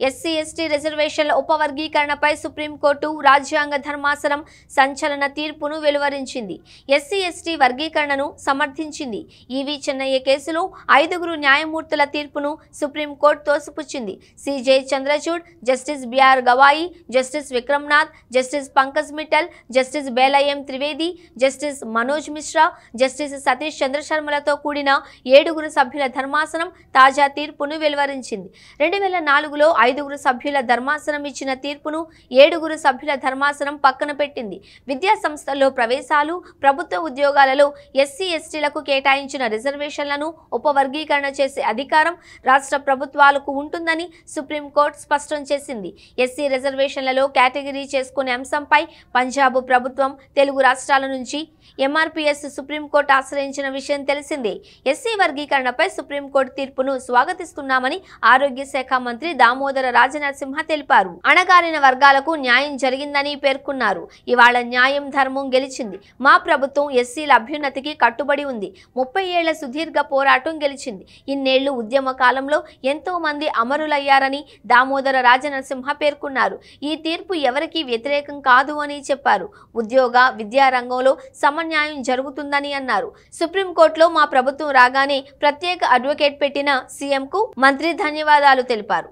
SC ST రిజర్వేషన్ల ఉపవర్గీకరణపై supreme court రాజ్యాంగ ధర్మాసనం సంచలన తీర్పును వెలువరించింది. ఎస్సీ ఎస్టీ వర్గీకరణను సమర్థించింది. ఈవీ చెన్నయ్య కేసులో 5 న్యాయమూర్తుల తీర్పును సుప్రీంకోర్టు తోసిపుచ్చింది. CJ Chandrachud, justice BR Gavai, justice Vikramnath, justice Pankaj Mittal, justice బేలయం త్రివేది, జస్టిస్ మనోజ్ మిశ్రా, జస్టిస్ సతీష్ చంద్ర శర్మలతో కూడిన 7 సభ్యుల ధర్మాసనం తాజా తీర్పును వెలువరించింది. 2004లో 5 సభ్యుల ధర్మాసనం ఇచ్చిన తీర్పును 7 సభ్యుల ధర్మాసనం పక్కన పెట్టింది. విద్యా సంస్థల్లో ప్రవేశాలు, ప్రభుత్వ ఉద్యోగాలలో ఎస్సీ ఎస్టీలకు కేటాయించిన రిజర్వేషన్లను ఉపవర్గీకరణ చేసే అధికారం రాష్ట్ర ప్రభుత్వాలకు ఉంటుందని సుప్రీంకోర్టు స్పష్టం చేసింది. ఎస్సీ రిజర్వేషన్లలో కేటగిరీ చేసుకునే అంశంపై పంజాబ్ ప్రభుత్వం, తెలుగు రాష్ట్రాల నుంచి ఎంఆర్పీఎస్ సుప్రీంకోర్టు ఆశ్రయించిన విషయం తెలిసిందే. ఎస్సీ వర్గీకరణపై సుప్రీంకోర్టు తీర్పును స్వాగతిస్తున్నామని ఆరోగ్య శాఖ మంత్రి దామోదర రాజనరసింహ తెలిపారు. అణగారిన వర్గాలకు న్యాయం జరిగిందని పేర్కొన్నారు. ఇవాళ న్యాయం, ధర్మం గెలిచింది. మా ప్రభుత్వం ఎస్సీల అభ్యున్నతికి కట్టుబడి ఉంది. 30 ఏళ్ల సుదీర్ఘ పోరాటం గెలిచింది. ఇన్నేళ్లు ఉద్యమ కాలంలో ఎంతో మంది అమరులయ్యారని దామోదర రాజనరసింహ పేర్కొన్నారు. ఈ తీర్పు ఎవరికీ వ్యతిరేకం కాదు అని చెప్పారు. ఉద్యోగ, విద్యా రంగంలో సమన్యాయం జరుగుతుందని అన్నారు. సుప్రీంకోర్టులో మా ప్రభుత్వం రాగానే ప్రత్యేక అడ్వకేట్ పెట్టిన సీఎంకు మంత్రి ధన్యవాదాలు తెలిపారు.